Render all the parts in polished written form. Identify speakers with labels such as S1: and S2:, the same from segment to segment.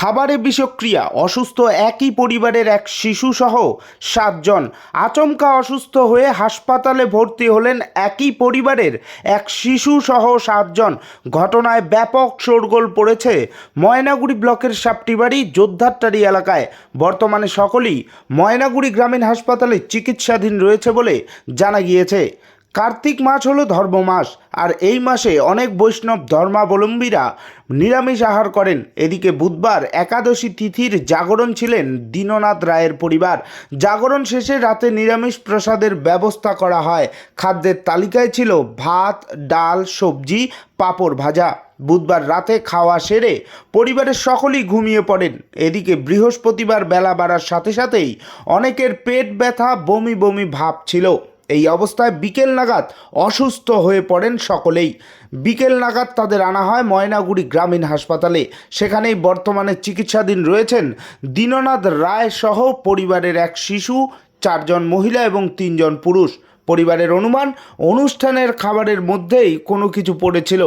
S1: খাবারে বিষক্রিয়া, অসুস্থ একই পরিবারের এক শিশুসহ 7 জন। আচমকা অসুস্থ হয়ে হাসপাতালে ভর্তি হলেন একই পরিবারের এক শিশুসহ 7 জন। ঘটনায় ব্যাপক শোরগোল পড়েছে ময়নাগুড়ি ব্লকের সাপটিবাড়ি যোদ্ধারটারি এলাকায়। বর্তমানে সকলেই ময়নাগুড়ি গ্রামীণ হাসপাতালে চিকিৎসাধীন রয়েছে বলে জানা গিয়েছে। কার্তিক মাস হলো ধর্ম মাস, আর এই মাসে অনেক বৈষ্ণব ধর্মাবলম্বীরা নিরামিষ আহার করেন। এদিকে বুধবার একাদশী তিথির জাগরণ ছিলেন দীননাথ রায়ের পরিবার। জাগরণ শেষে রাতে নিরামিষ প্রসাদের ব্যবস্থা করা হয়। খাদ্যের তালিকায় ছিল ভাত, ডাল, সবজি, পাঁপড় ভাজা। বুধবার রাতে খাওয়া সেরে পরিবারের সকলেই ঘুমিয়ে পড়েন। এদিকে বৃহস্পতিবার বেলা বাড়ার সাথে সাথেই অনেকের পেট ব্যথা, বমি বমি ভাব ছিল। এই অবস্থায় বিকেল নাগাদ অসুস্থ হয়ে পড়েন সকলেই। বিকেল নাগাদ তাদের আনা হয় ময়নাগুড়ি গ্রামীণ হাসপাতালে। সেখানেই বর্তমানে চিকিৎসাধীন রয়েছেন দীননাথ রায় সহ পরিবারের এক শিশু, 4 জন মহিলা এবং 3 জন পুরুষ। পরিবারের অনুমান, অনুষ্ঠানের খাবারের মধ্যেই কোনো কিছু পড়েছিল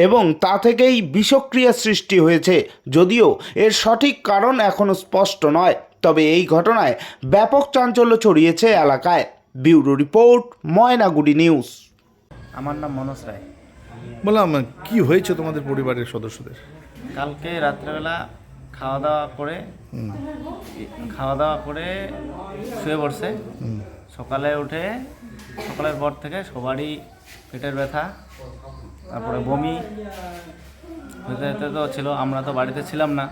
S1: এবং তা থেকেই বিষক্রিয়া সৃষ্টি হয়েছে। যদিও এর সঠিক কারণ এখনও স্পষ্ট নয়, তবে এই ঘটনায় ব্যাপক চাঞ্চল্য ছড়িয়েছে এলাকায়। Bureau report, Maynaguri news.
S2: আমার নাম মনোজ রায়।
S3: বললাম, কি হয়েছে তোমাদের পরিবারের সদস্যদের?
S2: কালকে রাত্রেবেলা খাওয়া দাওয়া করে শুয়ে পড়ছে। সকালে উঠে সকালের পর থেকে সবারই পেটের ব্যথা, তারপরে বমি হতে হতে তো ছিল। আমরা তো বাড়িতে ছিলাম না,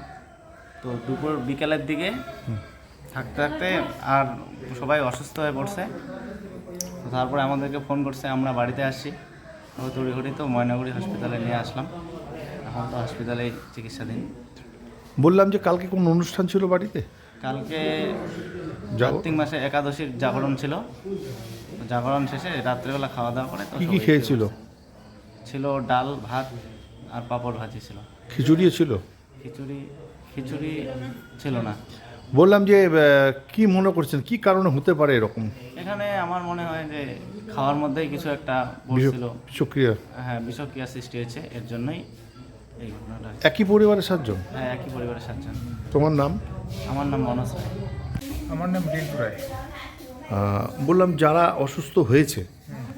S2: তো বিকেলের দিকে থাকতে থাকতে আর সবাই অসুস্থ হয়ে পড়ছে। তারপরে আমাদেরকে ফোন করছে, আমরা বাড়িতে আসি। তড়িঘড়ি তো ময়নাগুড়ি হসপিটালে নিয়ে আসলাম। এখন তো হসপিটালেই চিকিৎসাধীন।
S3: বললাম যে কালকে কোন অনুষ্ঠান ছিল বাড়িতে?
S2: কালকে কার্তিক মাসে একাদশীর জাগরণ ছিল। জাগরণ শেষে রাত্রেবেলা খাওয়া দাওয়া করে তো
S3: কি খেয়েছিল?
S2: ছিল ডাল, ভাত আর পাঁপড় ভাজি ছিল।
S3: খিচুড়িও ছিল?
S2: খিচুড়ি ছিল না।
S3: বললাম যে কি মনে করছেন, কি কারণে হতে পারে এরকম?
S2: এখানে আমার মনে হয় যে খাওয়ার মধ্যেই কিছু একটা বলছিল।
S3: বিষক্রিয়া?
S2: হ্যাঁ, বিষক্রিয়া সৃষ্টি হয়েছে, এর জন্যই এই ঘটনাটা।
S3: একই পরিবারের 7 জন?
S2: হ্যাঁ, একই পরিবারের 7 জন।
S3: তোমার নাম?
S2: আমার নাম মনোজ রায়।
S4: আমার নাম রিন্টু রায়।
S3: বললাম, যারা অসুস্থ হয়েছে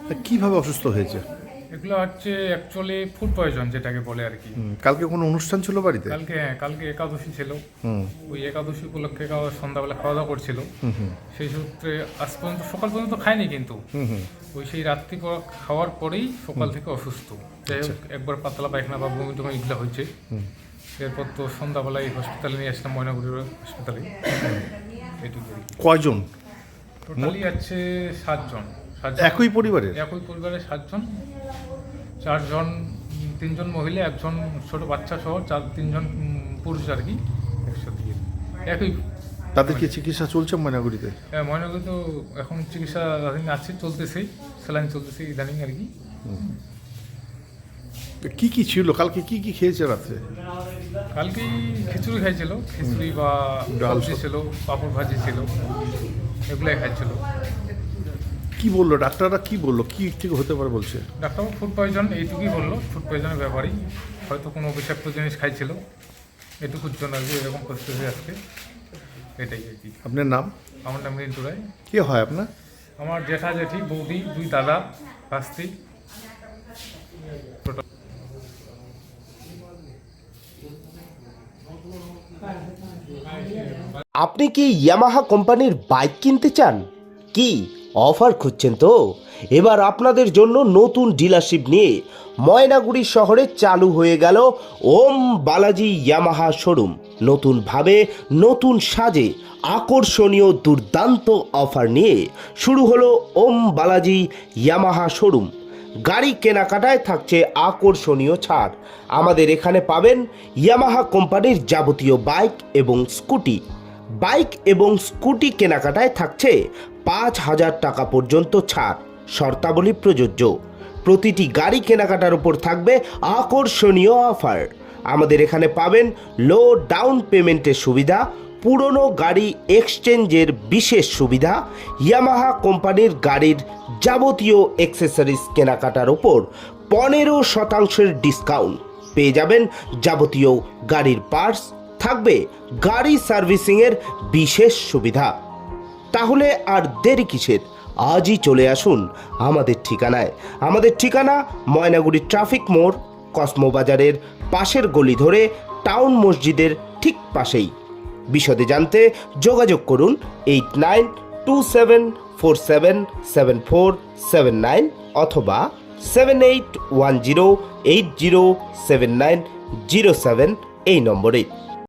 S3: তা কিভাবে অসুস্থ হয়েছে?
S4: এগুলো হচ্ছে অ্যাকচুয়ালি ফুড পয়জন যেটাকে বলে আর কি।
S3: কালকে কোনো অনুষ্ঠান ছিল বাড়িতে?
S4: কালকে একাদশী ছিল। ওই একাদশী উপলক্ষে সন্ধ্যাবেলা খাওয়া দাওয়া করছিল। সেই সূত্রে আজ পর্যন্ত সকাল পর্যন্ত খায়নি, কিন্তু ওই সেই রাত্রি খাওয়ার পরেই সকাল থেকে অসুস্থ। যাই হোক, একবার পাতলা পায়খানা বা বমি টমি এগুলো হয়েছে। এরপর তো সন্ধ্যাবেলায় হসপিটালে নিয়ে আসলাম, ময়নাগুড়ি হসপিটালে। এটুকু।
S3: কয়জন?
S4: টোটালি আছে 7 জন।
S3: একই পরিবারের?
S4: একই পরিবারের 7 জন। 4 জন, 3 জন মহিলা, 1 জন ছোট বাচ্চা সহ 3 জন পুরুষ আর কি, একসাথে একই।
S3: তাদের কি চিকিৎসা চলছে ময়নাগুড়িতে?
S4: হ্যাঁ, ময়নাগুড়ি তো এখন চিকিৎসা আছে, চলতেছে, স্যালাইন চলতেছে ইদানিং আর কি।
S3: কি কি ছিল কালকে, কি কি খেয়েছে রাত্রে?
S4: কালকে খিচুড়ি খাইছিল, খিচুড়ি বা ডাল ছিল, পাঁপড় ভাজি ছিল, এগুলাই খাইছিল।
S3: কি বললো ডাক্তাররা, কি বললো, কি থেকে হতে পারে বলছে?
S4: ডাক্তারবাবু ফুড পয়জন এইটুকুই বললো, ফুড পয়জনের ব্যাপারেই। হয়তো কোনো বিষাক্ত জিনিস খাইছিল, এটুকুর জন্য আর কি এরকম পরিস্থিতি আজকে, এটাই আর কি।
S3: আপনার নাম?
S4: আমার নাম রিন্টু রায়।
S3: কে হয় আপনার?
S4: আমার জেঠা জেঠি, বৌদি, 2 দাদা, ভাস্তি।
S1: আপনি কি ইয়ামাহা কোম্পানির বাইক কিনতে চান? কি অফার খুঁজছেন? তো এবার আপনাদের জন্য নতুন ডিলারশিপ নিয়ে ময়নাগুড়ি শহরে চালু হয়ে গেল ওম বালাজি ইয়ামাহা শোরুম। নতুনভাবে, নতুন সাজে, আকর্ষণীয় দুর্দান্ত অফার নিয়ে শুরু হলো ওম বালাজি ইয়ামাহা শোরুম। গাড়ি কেনাকাটায় থাকছে আকর্ষণীয় ছাড়। আমাদের এখানে পাবেন ইয়ামাহা কোম্পানির যাবতীয় বাইক এবং স্কুটি। বাইক এবং স্কুটি কেনাকাটায় থাকছে 5,000 টাকা পর্যন্ত ছাড়। শর্তাবলী প্রযোজ্য। প্রতিটি গাড়ি কেনাকাটার উপর থাকবে আকর্ষণীয় অফার। আমাদের এখানে পাবেন লো ডাউন পেমেন্টের সুবিধা, পুরনো গাড়ি এক্সচেঞ্জের বিশেষ সুবিধা, ইয়ামাহা কোম্পানির গাড়ির যাবতীয় অ্যাক্সেসরিজ কেনাকাটার উপর 15% ডিসকাউন্ট। পেয়ে যাবেন যাবতীয় গাড়ির পার্টস, থাকবে গাড়ি সার্ভিসিংয়ের বিশেষ সুবিধা। তাহলে আর দেরি কিসের, আজই চলে আসুন আমাদের ঠিকানায়। আমাদের ঠিকানা ময়নাগুড়ি ট্রাফিক মোড়, কসমো বাজারের পাশের গলি ধরে টাউন মসজিদের ঠিক পাশেই। বিশদে জানতে যোগাযোগ করুন 8927477479 অথবা 7810807907 এই নম্বরে।